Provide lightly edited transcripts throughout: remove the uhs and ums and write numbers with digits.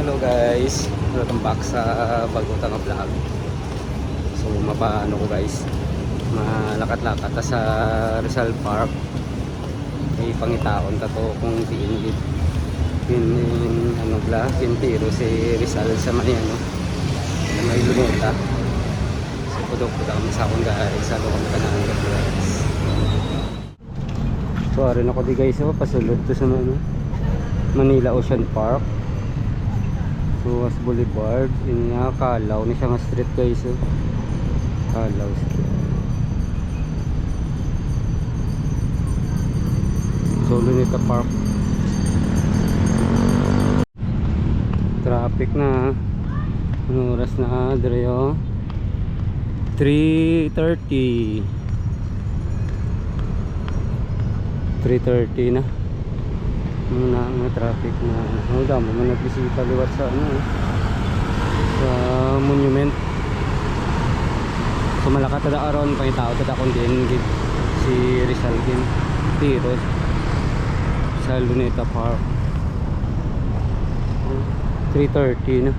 Hello guys, welcome back sa Bagutang Vlog. So mapaano ko guys, malakat-lakat ta sa Rizal Park. May pangitaon ta to kung tiinggit ano bla, tiro si Rizal sa Mariano. May lumita. So pudok-pudok kami sa akong guys, sa loob ka na guys. So arin ako di guys, pasulod to sa Manila Ocean Park. Ruas Boulevard, yun nga, Kalaw na siya nga street guys, Kalaw street. So Luneta Park. Traffic na. Ano oras na Adreo? 3:30 na. Mga traffic na damo man nagbisita liwat sa sa monument. So malakat tada aron pangitao tada kon din si Rizal din tiro sa Luneta Park. 3:30 na.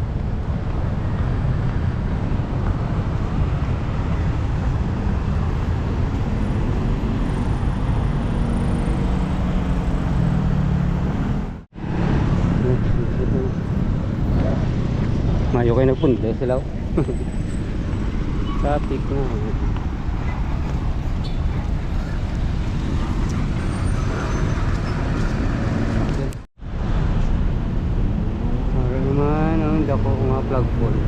Mayo kayo nagpunta sila. Traffic na. Para naman ang dako nga plug pole.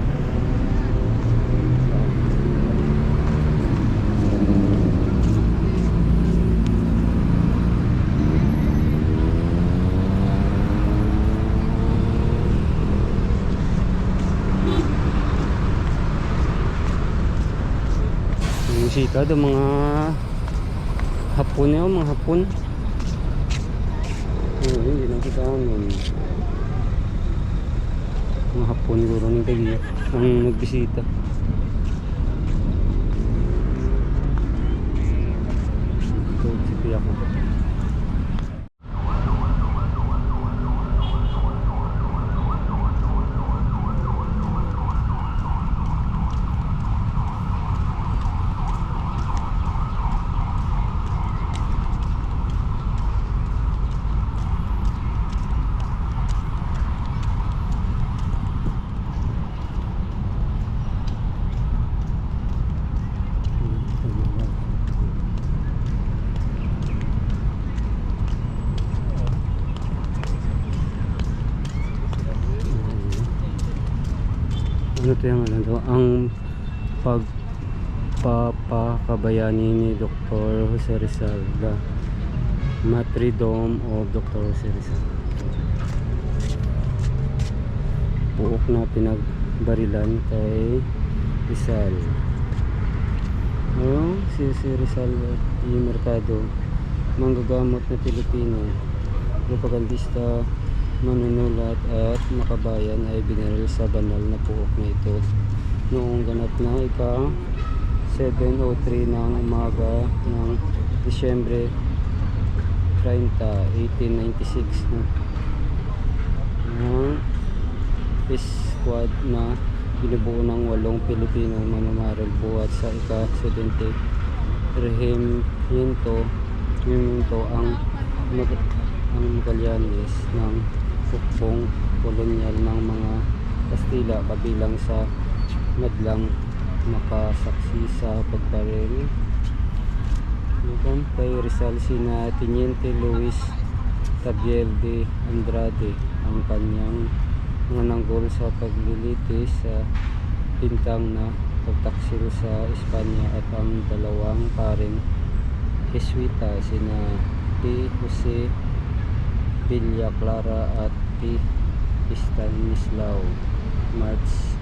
Bisita do mga hapon yun, mga hapon. Hindi lang kita mga hapon siguro ng tagiya ang nagbisita. Ito si ako. Ano ito yung ano daw, ang pagpapakabayani ni Dr. Jose Rizal, the Martyrdom of Dr. Jose Rizal. Buok na pinagbarilan kay Rizal. Si Rizal y Mercado, manggagamot na Pilipino, propagandista, manunulat at makabayan ay binaril sa banal na puok na ito noong ganap na ika 7:03 ng umaga ng Disyembre 30, 1896 ng squad na binubuo ng 8 Pilipino mamamaril buhat sa ika 70 Regimiento ang Magallanes ng hukbong kolonyal ng mga Kastila kabilang sa madlang makasaksi sa pagbaril kay Rizal sina Teniente Luis Tabiel de Andrade ang kanyang mga nanggol sa paglilitis sa bintang na pagtaksil sa Espanya at ang dalawang paring Jesuita sina P. Jose Villa Clara at P. Stanislao March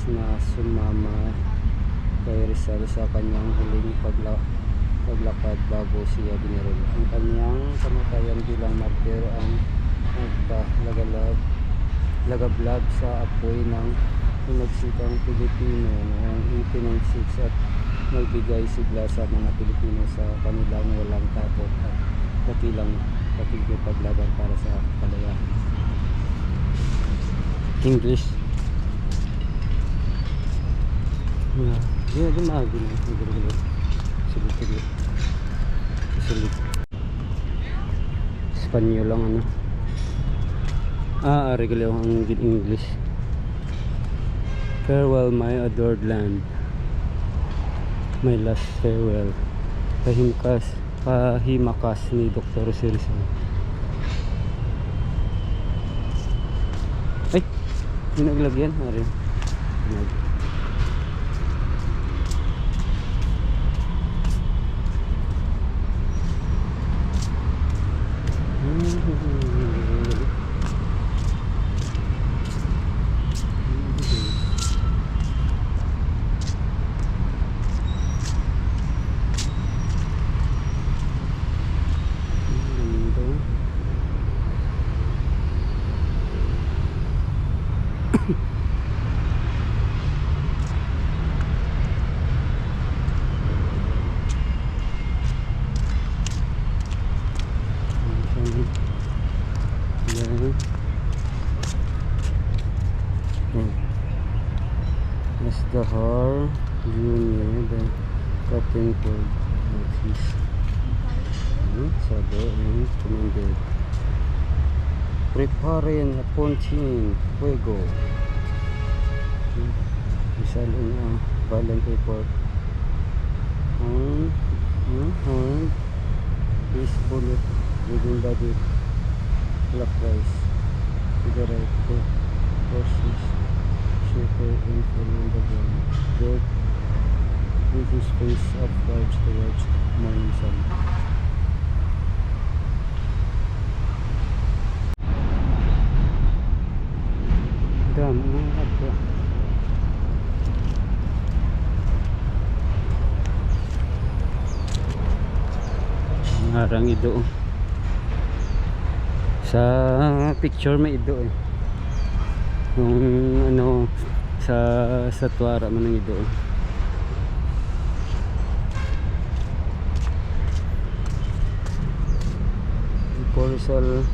na sumama kay Rizal sa kanyang huling paglakad bago siya binaril. Ang kanyang kamatayan bilang martir ang nagpalagablab sa apoy ng pinagsikang Pilipino noong 1896 at nagbigay sigla sa mga Pilipino sa kanilang walang takot at dakilang paglaban para sa kalayaan. English. Yeah, yeah, di maagil. Sulit. Espanyol lang ano. Regular ang English. Farewell my adored land. My last farewell. Pahimakas ni Dr. Rizal. Ay, naglagyan. As the Har Junior, the Captain called his Sado and commanded. Preparen Apontin Fuego. Rizal in Violent Report. Horn his bullet within body clockwise to the right to horses shaker and fall on the ground dead with his face upwards towards morning sun. Dami mga kapwa. Ngarang ido. Sa picture may ido eh. Yung ano sa tuwara man ng ido. Before Rizal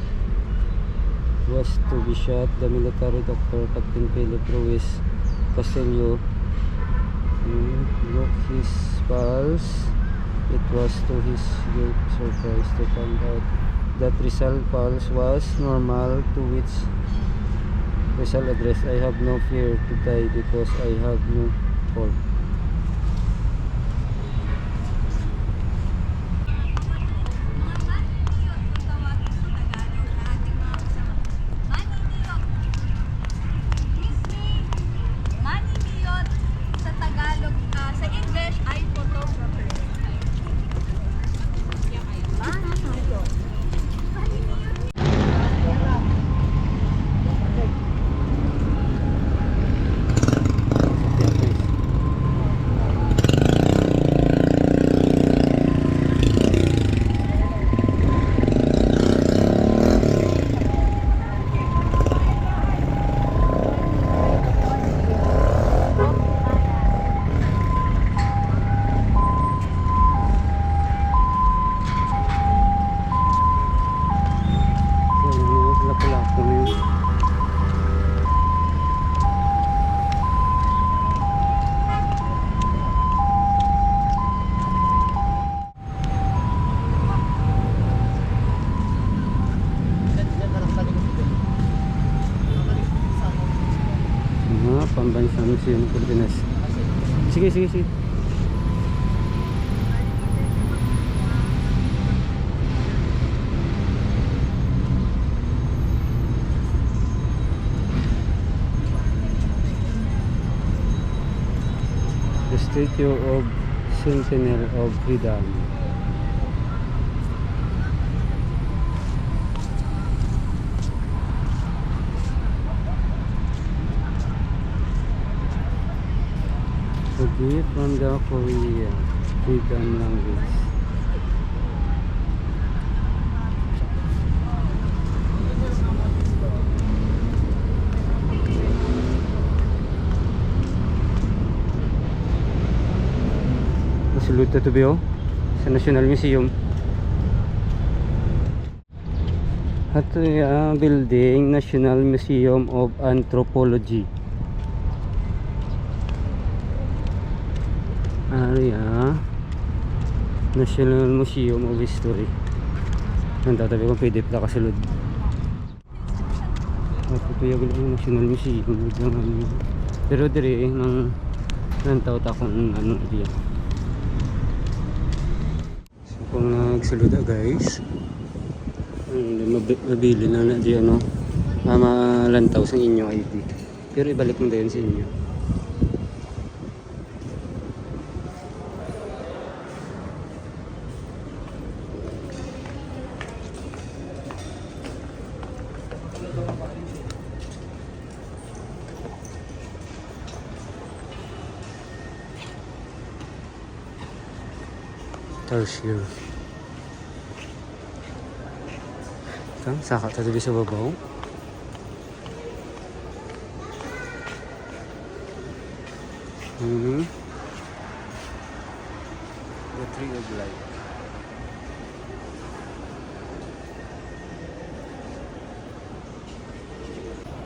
was to be shot, the military doctor Captain Philip Ruiz Castillo looked his pulse. It was to his great surprise to find out that Rizal pulse was normal, to which Rizal addressed, "I have no fear to die because I have no fault." Pambansang Museum ng Pilipinas. Sige. The Statue of Sentinel of Freedom. Forgive from the Korea Freedom language. Masulot to be sa National Museum. Ito yung building, National Museum of Anthropology. Area, National Museum of History. Ang tatabi kong pwede pala kasulod. Ito yung National Museum. Pero dire, nang taot akong ano diyan. So kung nagsulod guys, mabili na di ano, malantaw sa inyong ID. Pero ibalik mo din sa inyo. Tarsier. Ito, saka tatabi sa babaw. The Tree of Life.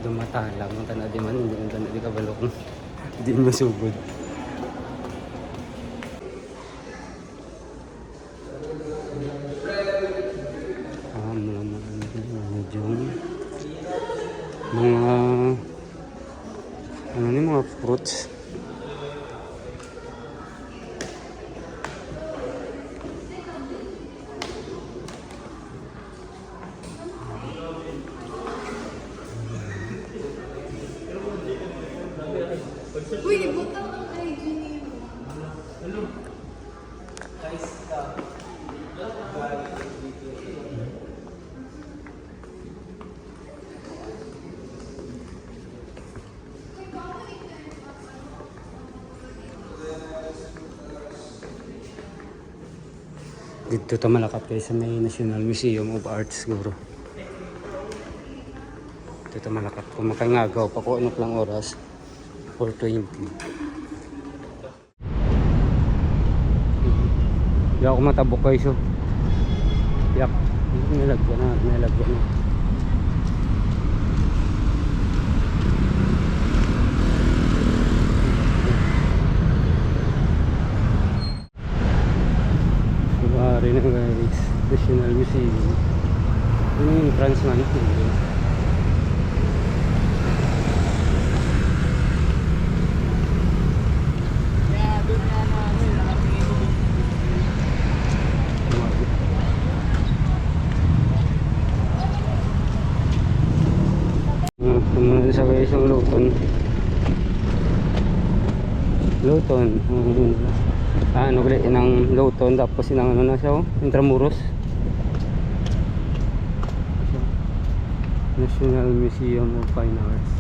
Dumatala mo tanah di man, hindi mo tanah di kabalok. Hindi masugod. Mga ano ni mga fruits. Uy, butang ang IG niyo. Dito ta malakap kayo sa may National Museum of Arts siguro. Dito ta malakap. Kung makangagaw pa ko ano lang oras. 4:20. Hindi ako matabok guys oh. Yak. Nilagyan na. Rin na guys, National Museum. Ano yung entrance man? Pumunta sa guys yung Luton. Ano ulit, inang Luton, tapos inang ano na siya, Intramuros. National Museum of Fine Arts.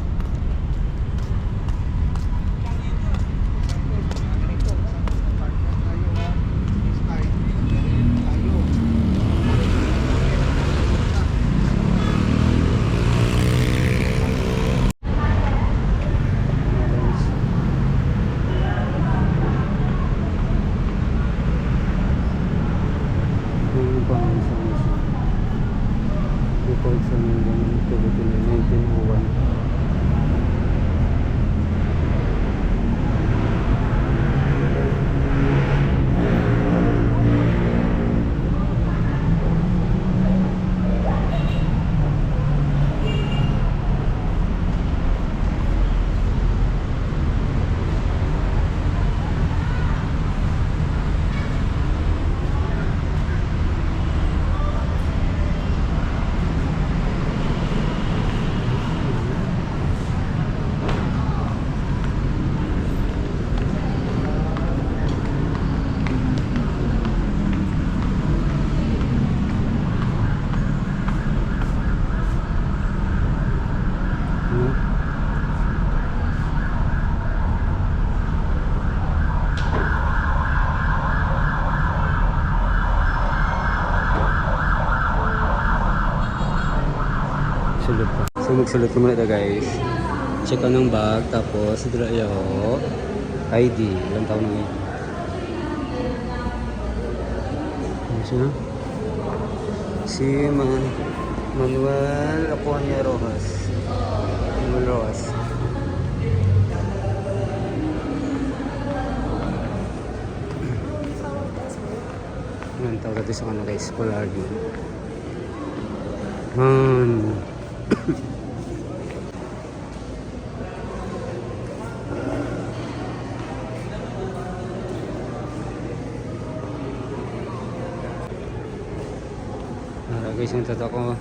Sulod pa. So magsulot ko muna ito guys. Check ko ng bag. Tapos dito yung ID. Ilang taon ng ID. Ano siya? Si Manuel Aponia Rojas. Manuel Rojas. Yan, tawag natin sa kanila guys, Polarview. Man. Guys, yung tata ko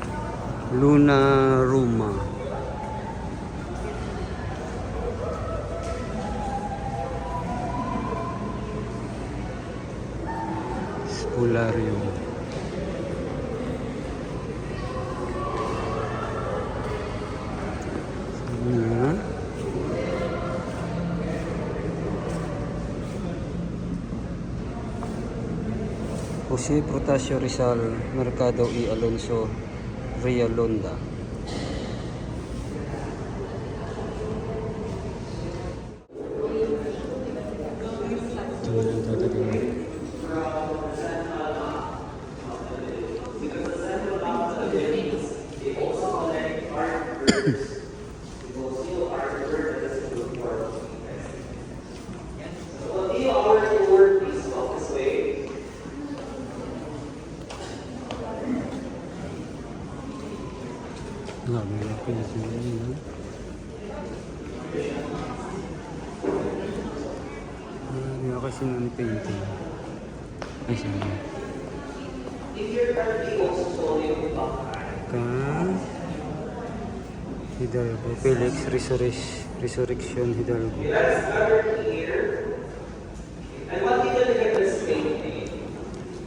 Luna Roma. Spolarium. Sana. Jose Protasio Rizal, Mercado E. Alonso, Realonda. Grabe na pinasinin yun. Hindi ako sinun painting. Ay, sana. Hidalgo. Felix Resurrection Hidalgo.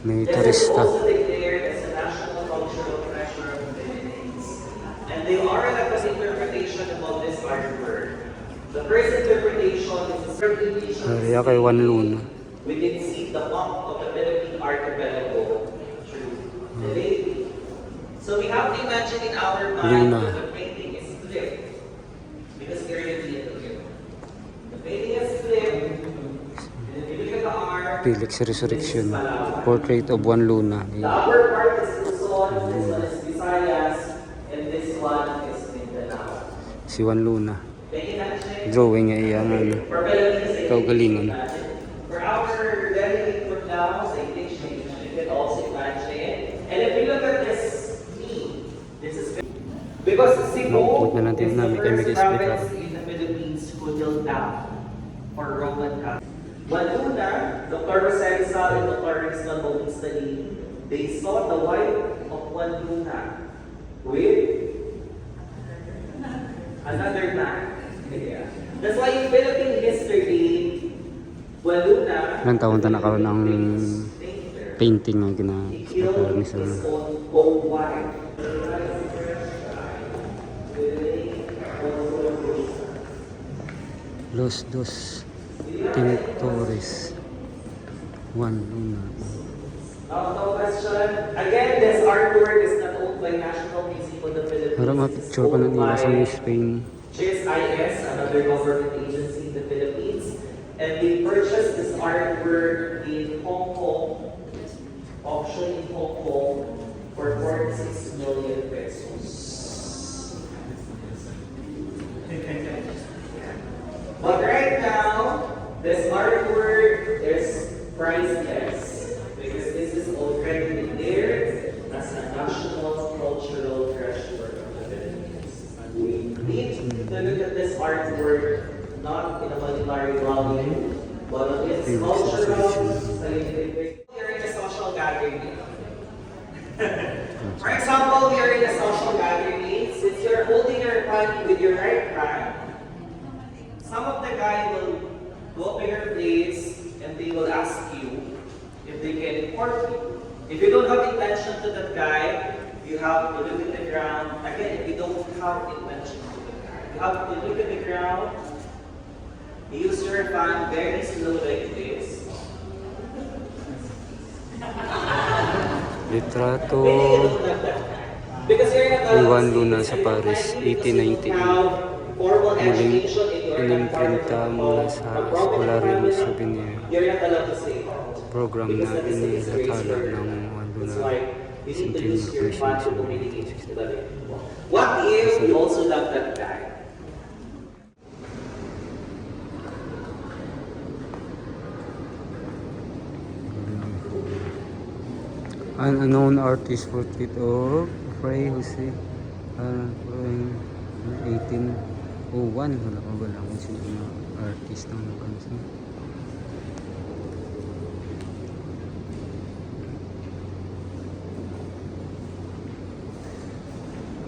May turista. They are an interpretation about this artwork. The first interpretation is a certain Kaya kay Juan Luna. we can see the bump of the Philippine archipelago through the lake. So we have to imagine in our mind Luna. that the painting is flipped because we're in the middle. The painting is flipped. And if you look at the art, Felix Resurrection. Portrait of Juan Luna. the upper part is Luzon, this one is Visayas, and this one is Mindanao. Si Juan Luna. Can you imagine? Drawing niya iyang ano. For Philippines, Kaugalingon. for our delicate pronouns, I think you can also imagine. And if you look at this scene, this is because Cebu Huwag na natin is namin the kay first mag-explain province ka. in the Philippines who held down for Roman Catholic. Waluna, Dr. Rosel Sal and Dr. Rizal Bautista Lee, they saw the wife of Waluna with another man. Yeah. That's why in Philippine history, Waluna Ilang taon na nakaroon ng painting na he killed ginagawa ni sa his own wife. Los Dos Pintores. Juan Luna. No question. Again, this artwork is not owned by National Museum of the Philippines. Para ma-picture ko na nila sa New Spain. GSIS, another government agency in the Philippines, and they purchased this artwork in Hong Kong, auction in Hong Kong, for 46 million pesos. But right now, this artwork is priceless because this is already there as a national cultural treasure of the Philippines. We need to look at this artwork not in a monetary value, but on its cultural, scientific. We are in a social gathering. For example, we are in a social gathering. Since you're holding your hand with your right hand, some of the guys will go up to your place and they will ask you if they can court you. If you don't have intention to that guy, you have to look at the ground. Again, if you don't have intention to the guy, you have to look at the ground. Use your fan very slow like this. Litrato Because you're not ni Juan Luna sa Paris, 1898. Muling inimprinta mula sa Spolarium Souvenir. You're not allowed to say. Program na inilathala ng Juan That's Luna. why You need to use your fun to communicate to the people. What if you also love that guy? An unknown artist portrait of Fray Jose drawing 1801. Wala kung sino na artist ng kansa.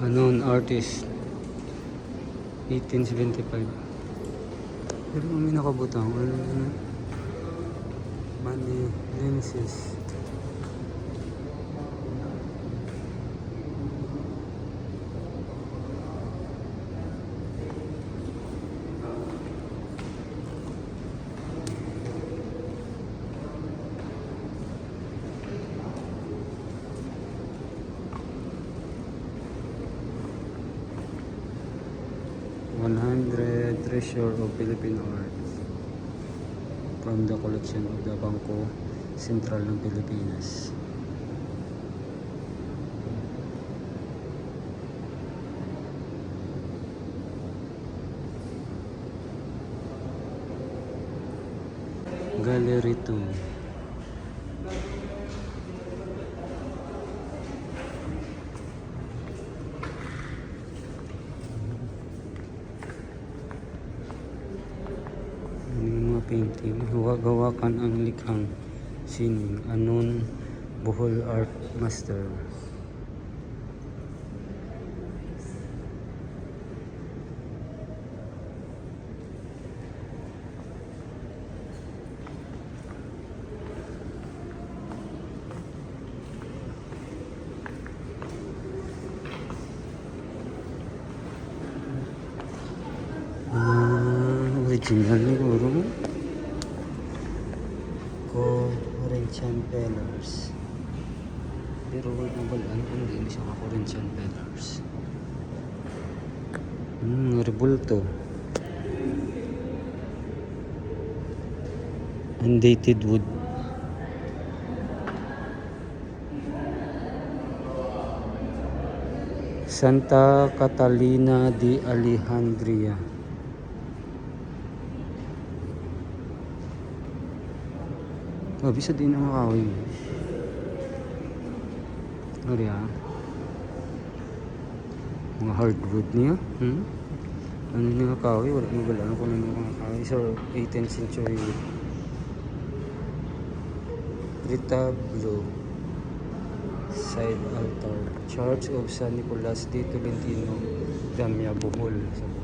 Unknown artist 1875. Pero may nakabutang Money Genesis. Treasure of Philippine Art from the collection of the Bangko Sentral ng Pilipinas. Gallery 2. Painting, gawakan ang likhang sining, unknown Bohol art master. Original siguro. Corinthian Pillars. Pero wala balaan kung hindi siya ka Corinthian Pillars. Rebulto. Undated wood. Santa Catalina de Alejandria. Bisa din ang makawin. Ano yan? Mga hardwood niya. Ano niya makawin? Wala mo balaan kung ano mga makawin. So, 18th century. Retablo. Side altar. Church of San Nicolas de Tolentino, Damia, Bohol. Sa Bohol.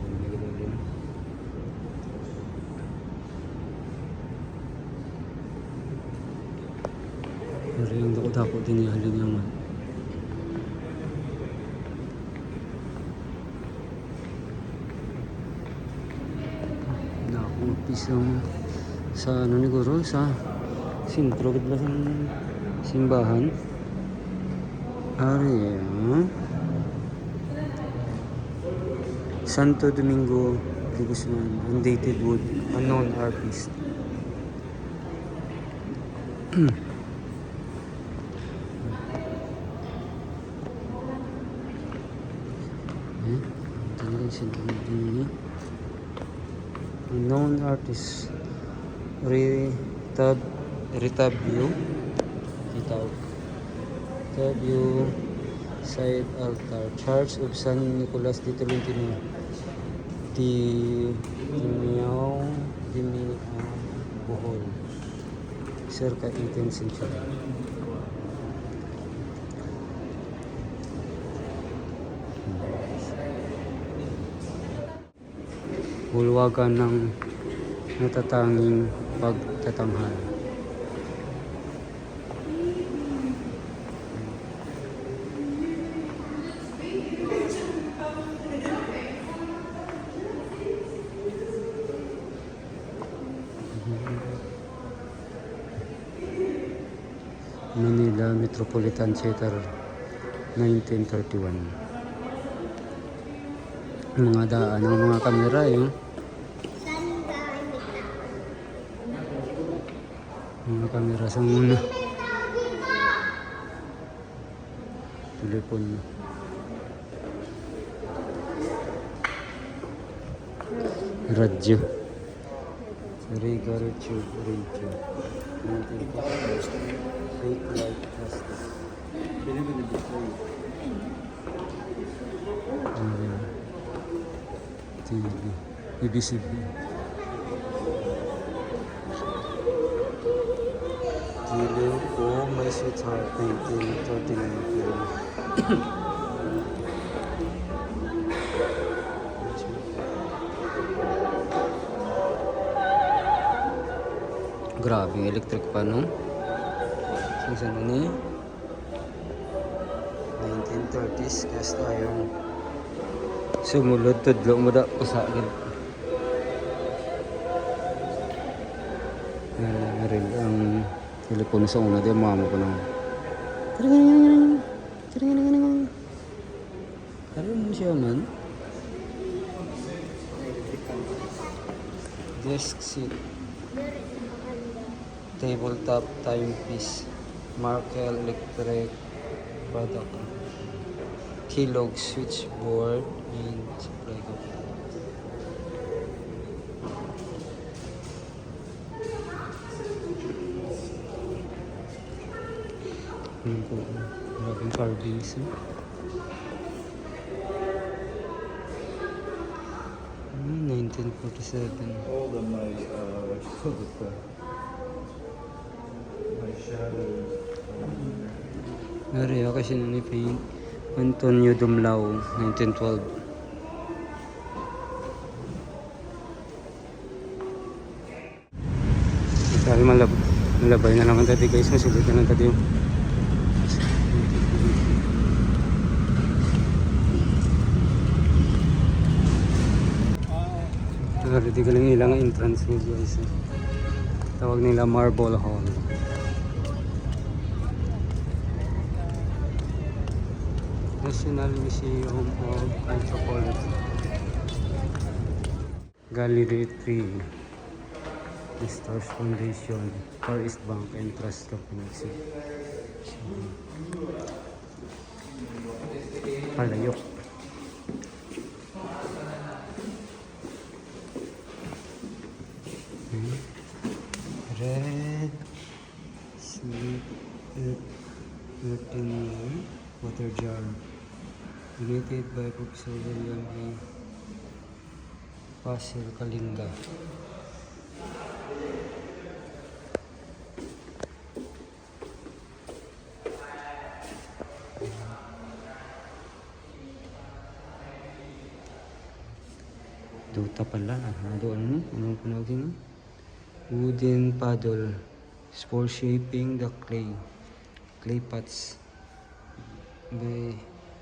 Pero yung dako-dako din yung halin naman. Nakupis lang sa ano ni Guro, sa sintro kita sa simbahan. Area Santo Domingo de Guzman, undated wood, unknown artist. Unknown artist Retablo side altar, Church of San Nicolas de Tolentino, Dimiao, Bohol, circa 18th century. Bulwagan ng natatanging pagtatanghal. Manila Metropolitan Theater, 1931. Mga daan ng mga kamera yun. Mga kamera sa muna. Telepon. Radyo. Regal tube radio. Fake light plastic. TV. ABCD. Giliw ko, my sweetheart, 1939. Grabe, electric pa no? Season ni 1930s kasi tayong sumulod tudlo mo da usagin. Rin ang telepono sa una di mama ko nang ano mo siya man? Desk seat, tabletop timepiece, Markel electric product, Kellogg switchboard, and supply ko. Maraming carvings. 1947. All of my, what you call it, my shadows. Nari ako siya ni Paint. Antonio Dumlao, 1912. Dahil malabay na naman tadi guys, masulit na lang tadi yung di ka lang ilang entrance mo guys. Tawag nila Marble Hall. National Museum of Anthropology. Gallery 3. The Stars Foundation, Far East Bank and Trust Company. Palayok. Red Sleep Earthenware Water Jar. Donated by Professor William A. Pasir Kalinga. Duta pala. Doon anong panawagin? Wooden paddle for shaping the clay pots by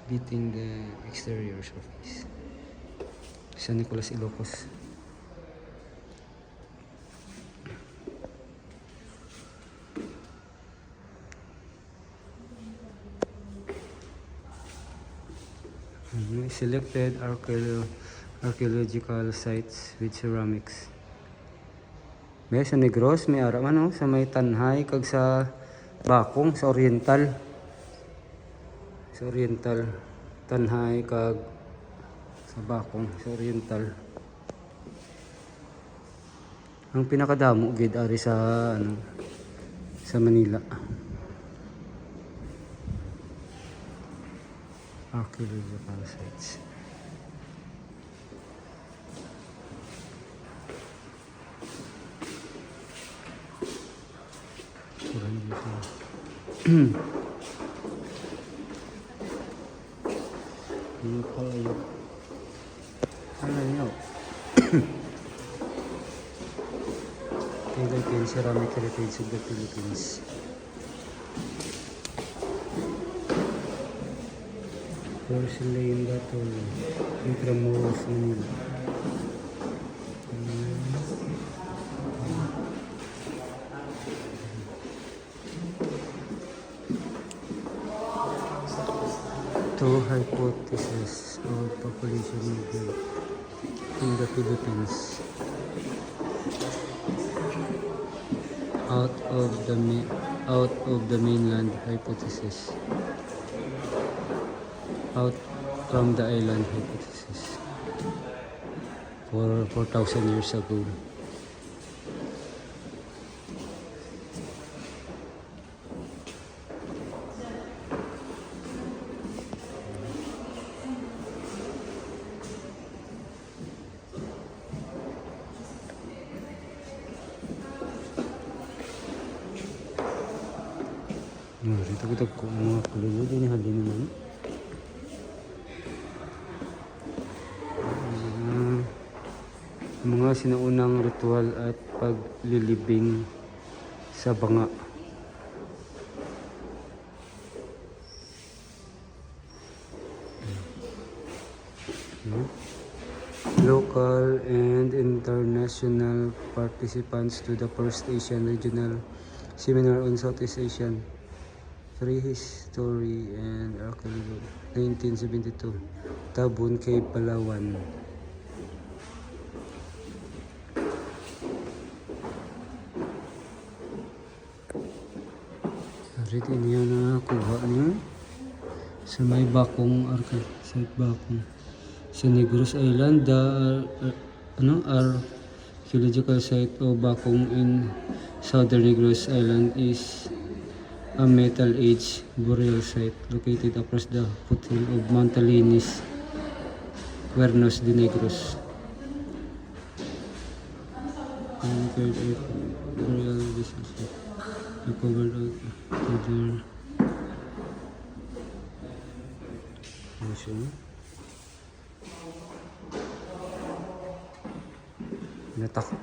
beating the exterior surface. San Nicolas, Ilocos. Selected archaeological sites with ceramics. May sa Negros, may ara man sa may Tanhay kag sa Bakong sa Oriental. Sa Oriental, Tanhay kag sa Bakong sa Oriental. Ang pinakadamo gid ari sa sa Manila. Archaeological sites. Kurang dito. Ini palayok. Palayok. Philippine Ceramic Heritage of the Philippines. Porcelain Battle, Intramuros, Manila. Two hypotheses of population movement in the Philippines. Out of the mainland hypothesis. out from the island hypothesis for 4,000 years ago. Dito kita ko mga klulo din halin naman. Mga sinaunang ritual at paglilibing sa banga. Local and international participants to the first Asian Regional Seminar on Southeast Asian Prehistory and Archaeology 1972, Tabun, Cave, Palawan. Rito niya na kuha niya sa may Bakong site Bakong sa Negros Island, the archaeological site of Bakong in southern Negros Island is a Metal Age burial site located across the foothill of Mount Talinis, Cuernos de Negros. Burial recovered other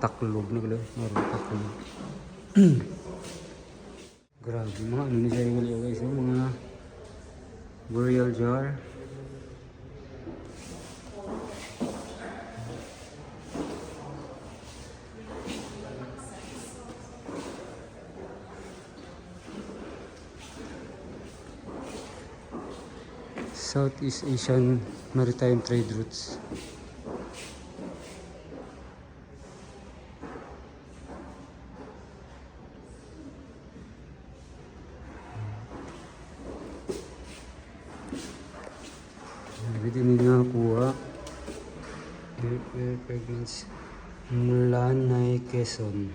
taklog na gala, taklog. Grabe, mga ano na siya yung guys, mga burial jar. Southeast Asian maritime trade routes. Pwede nila nakuha. Air pregnancy. Mulanay, Quezon.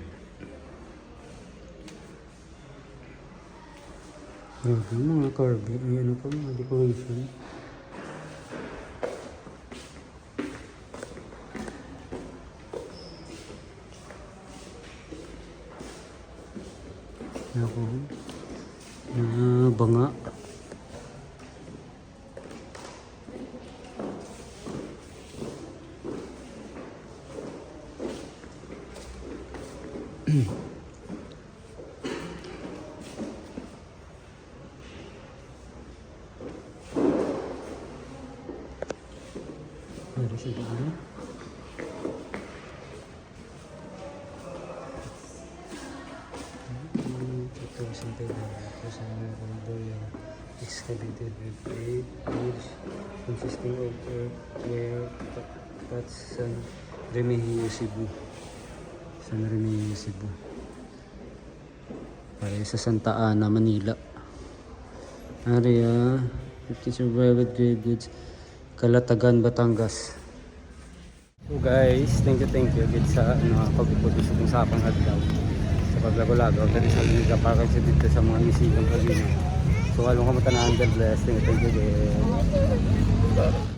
Grabe, mga carving. Ayan pa, mga decoration. Ako, na banga. Ada sa dito. Ito sampai excavated with a bridge consisting of earthware at San Remigio, Cebu. San Remigio, Cebu. Pare sa Santa Ana, Manila. Area 50 survived grave goods, Calatagan, Batangas. So guys, thank you agad sa pagpupunta sa kung sapang adlaw sa paglagaw-lagaw dali sa Liga para sa dito sa mga museum kanina. So along ka matanaan, God bless. Thank you again.